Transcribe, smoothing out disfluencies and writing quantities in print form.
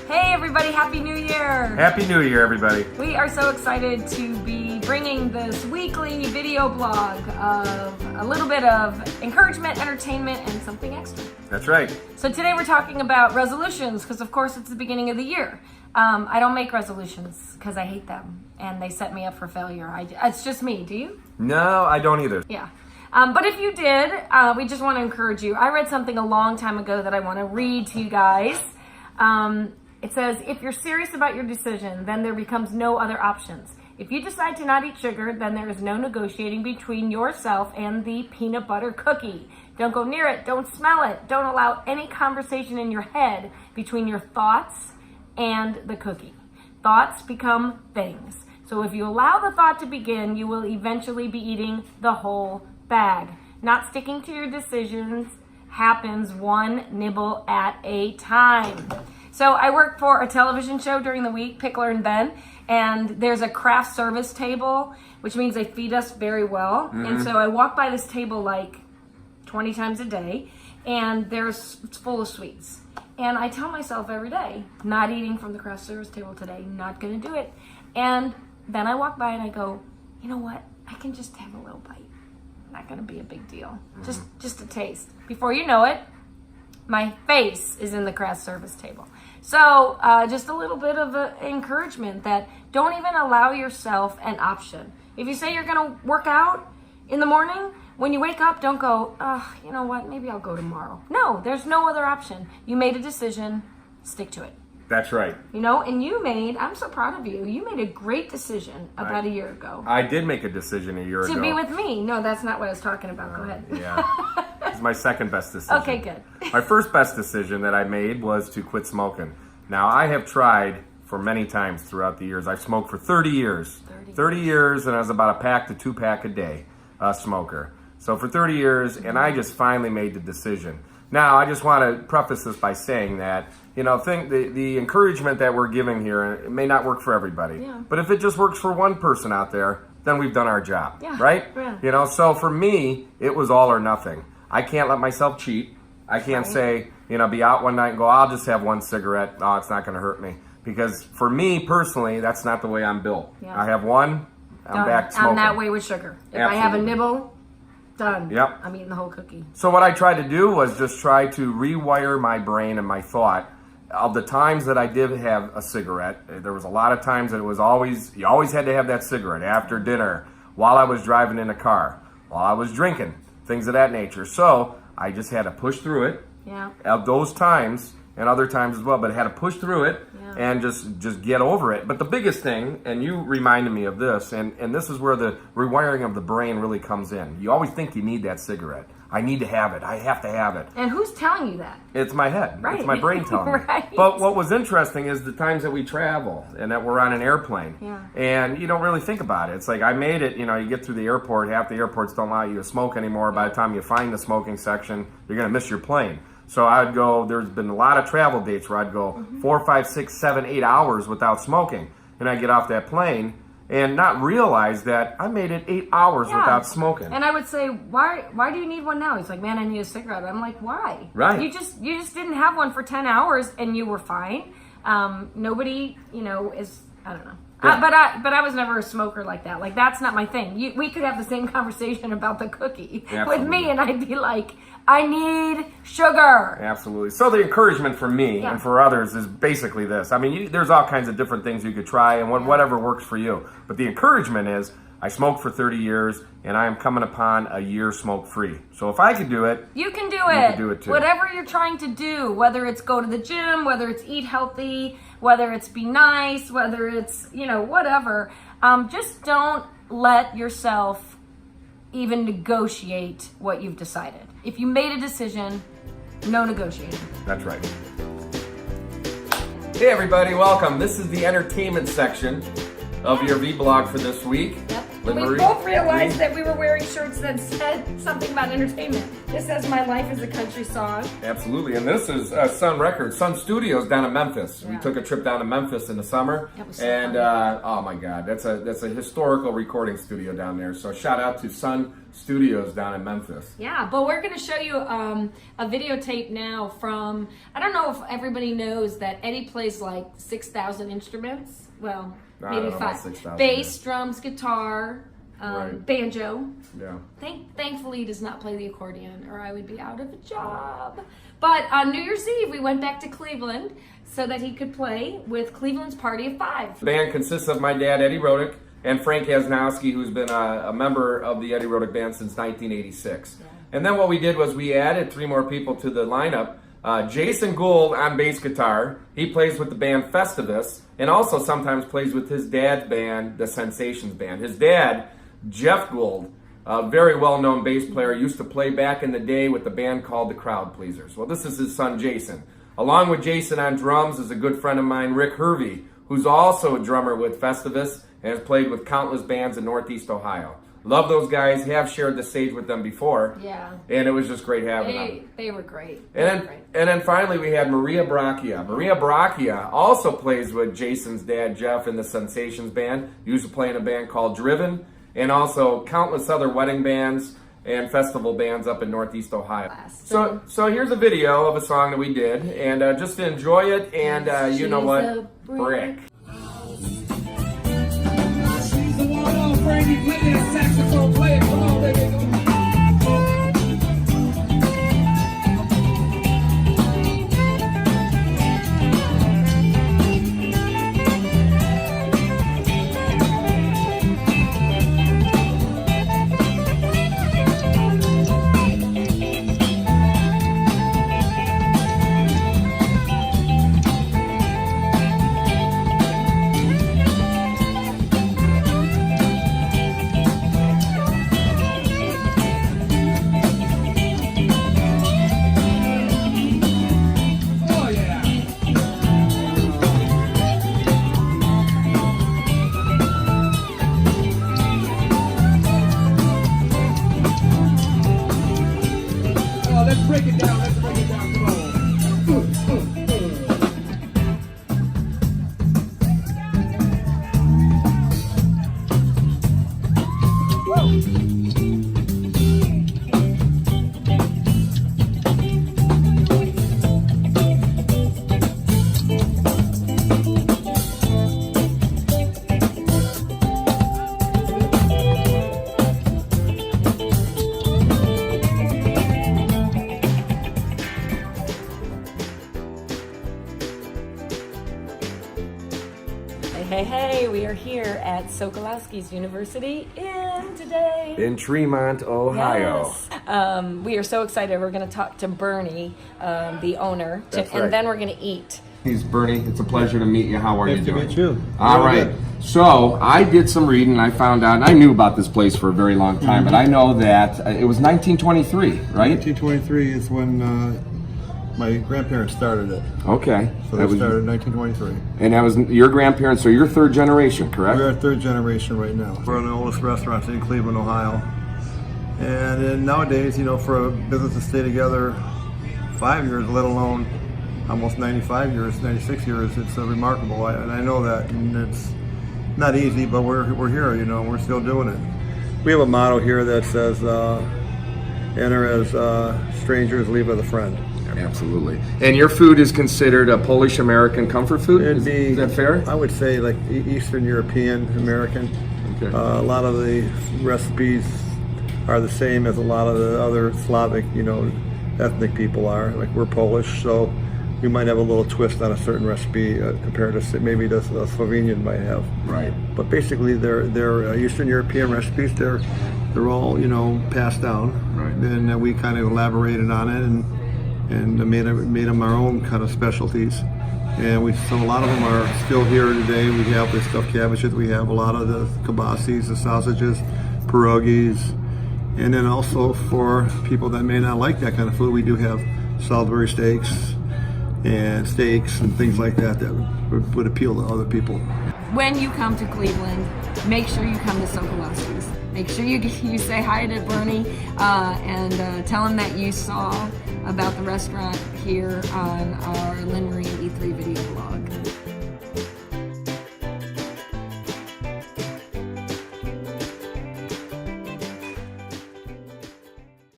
Hey everybody, Happy New Year! Happy New Year, everybody. We are so excited to be bringing this weekly video blog of a little bit of encouragement, entertainment, and something extra. That's right. So today we're talking about resolutions, because of course it's the beginning of the year. I don't make resolutions because I hate them and they set me up for failure. It's just me. Do you? No, I don't either. Yeah. But if you did, we just want to encourage you. I read something a long time ago that I want to read to you guys. It says, if you're serious about your decision, then there becomes no other options. If you decide to not eat sugar, then there is no negotiating between yourself and the peanut butter cookie. Don't go near it. Don't smell it. Don't allow any conversation in your head between your thoughts and the cookie. Thoughts become things. So if you allow the thought to begin, you will eventually be eating the whole bag. Not sticking to your decisions happens one nibble at a time. So I work for a television show during the week, Pickler and Ben, and there's a craft service table, which means they feed us very well. And so I walk by this table like 20 times a day, and it's full of sweets. And I tell myself every day, not eating from the craft service table today, not gonna do it. And then I walk by and I go, you know what? I can just have a little bite. Not gonna be a big deal. Just a taste. Before you know it, my face is in the craft service table. So just a little bit of encouragement that don't even allow yourself an option. If you say you're gonna work out in the morning, when you wake up, don't go, you know what, maybe I'll go tomorrow. No, there's no other option. You made a decision, stick to it. That's right. You know, and I'm so proud of you. You made a great decision about a year ago. I did make a decision a year ago. To be with me. No, that's not what I was talking about. Go ahead. Yeah. It's my second best decision. Okay, good. My first best decision that I made was to quit smoking. Now, I have tried for many times throughout the years. I've smoked for 30 years. 30 years, and I was about a pack to 2-pack a day smoker. So for 30 years, and I just finally made the decision. Now, I just want to preface this by saying that, you know, the encouragement that we're giving here, it may not work for everybody. Yeah. But if it just works for one person out there, then we've done our job, right? Yeah. You know, so for me, it was all or nothing. I can't let myself cheat. I can't say, you know, be out one night and go, I'll just have one cigarette. Oh, it's not going to hurt me. Because for me personally, that's not the way I'm built. Yeah. I have one, I'm back smoking. I'm that way with sugar. If I have a nibble, done. Yep. I'm eating the whole cookie. So what I tried to do was just try to rewire my brain and my thought of the times that I did have a cigarette. There was a lot of times that you always had to have that cigarette after dinner, while I was driving in a car, while I was drinking, things of that nature. So I just had to push through it. Yeah. At those times and other times as well, but I had to push through it and just get over it. But the biggest thing, and you reminded me of this, and this is where the rewiring of the brain really comes in. You always think you need that cigarette. I need to have it. I have to have it. And who's telling you that? It's my head. Right. It's my brain telling me. Right. But what was interesting is the times that we travel and that we're on an airplane. Yeah. And you don't really think about it. It's like I made it, you know, you get through the airport, half the airports don't allow you to smoke anymore. By the time you find the smoking section, you're going to miss your plane. So I'd go, there's been a lot of travel dates where I'd go 4, 5, 6, 7, 8 hours without smoking. And I get off that plane and not realize that I made it 8 hours without smoking. And I would say, why do you need one now? He's like, man, I need a cigarette. I'm like, why? Right. You just didn't have one for 10 hours and you were fine. Nobody, you know, I don't know. Yeah. But I was never a smoker like that. Like, that's not my thing. We could have the same conversation about the cookie with me, and I'd be like, I need sugar. Absolutely. So the encouragement for me and for others is basically this. I mean, there's all kinds of different things you could try, and whatever works for you. But the encouragement is, I smoked for 30 years, and I am coming upon a year smoke-free. So if I could do it, you can do it. You can do it too. Whatever you're trying to do, whether it's go to the gym, whether it's eat healthy, whether it's be nice, whether it's, you know, whatever. Just don't let yourself even negotiate what you've decided. If you made a decision, no negotiating. That's right. Hey everybody, welcome. This is the entertainment section of your vlog for this week. Yep. And we both realized that we were wearing shirts that said something about entertainment. This says My Life is a Country Song. Absolutely, and this is Sun Records, Sun Studios down in Memphis. Yeah. We took a trip down to Memphis in the summer, That was so and fun. oh my God, that's a historical recording studio down there. So shout out to Sun Studios down in Memphis. Yeah, but we're going to show you a videotape now from, I don't know if everybody knows that Eddie plays like 6,000 instruments. Well, I maybe don't know about 5. 6,000, Bass, drums, guitar, Right. banjo. Yeah. Thankfully, he does not play the accordion, or I would be out of a job. But on New Year's Eve, we went back to Cleveland so that he could play with Cleveland's Party of 5. The band consists of my dad, Eddie Rodick, and Frank Hasnowski, who's been a member of the Eddie Rodick Band since 1986. Yeah. And then what we did was we added 3 more people to the lineup. Jason Gould on bass guitar. He plays with the band Festivus, and also sometimes plays with his dad's band, the Sensations Band. His dad, Jeff Gould, a very well-known bass player, used to play back in the day with the band called the Crowd Pleasers. Well, this is his son, Jason. Along with Jason on drums is a good friend of mine, Rick Hervey, who's also a drummer with Festivus and has played with countless bands in Northeast Ohio. Love those guys, have shared the stage with them before. Yeah. And it was just great having them. They were great. And then finally we had Maria Bracchia. Maria Bracchia also plays with Jason's dad, Jeff, in the Sensations Band. Used to play in a band called Driven, and also countless other wedding bands and festival bands up in Northeast Ohio. So here's a video of a song that we did, and just to enjoy it, and you know what? Brick. She's the one-off Brady Williams saxophone player. Come on, baby. Let's break it down. Let's break it down. Come on. Hey, we are here at Sokolowski's University In Tremont, Ohio. Yes. We are so excited. We're going to talk to Bernie, the owner, That's right. and then we're going to eat. He's Bernie. It's a pleasure to meet you. How are you Nice to doing? meet you. All Very right. good. So I did some reading. And I found out. I knew about this place for a very long time, but I know that it was 1923, right? 1923 is when my grandparents started it. Okay. So That they was- started in 1923. And that was your grandparents, so you're third generation, correct? We're 3rd generation right now. We're one of the oldest restaurants in Cleveland, Ohio. And then nowadays, you know, for a business to stay together 5 years, let alone almost 95 years, 96 years, it's remarkable. And I know that, and it's not easy, but we're here, you know, we're still doing it. We have a motto here that says, enter as strangers, leave as a friend. Absolutely. And your food is considered a Polish American comfort food? It'd be, Is that fair? I would say like Eastern European American. Okay. A lot of the recipes are the same as a lot of the other Slavic, you know, ethnic people are. Like we're Polish, so we might have a little twist on a certain recipe compared to maybe the Slovenian might have. Right. But basically, they're Eastern European recipes. They're all, you know, passed down. Right. And we kind of elaborated on it and made them our own kind of specialties. And so a lot of them are still here today. We have the stuffed cabbages, we have a lot of the kielbasis, the sausages, pierogies, and then also for people that may not like that kind of food, we do have Salisbury steaks and things like that would appeal to other people. When you come to Cleveland, make sure you come to Sokolowski's. make sure you say hi to Bernie and tell him that you saw about the restaurant here on our LynnMarie 83 video blog.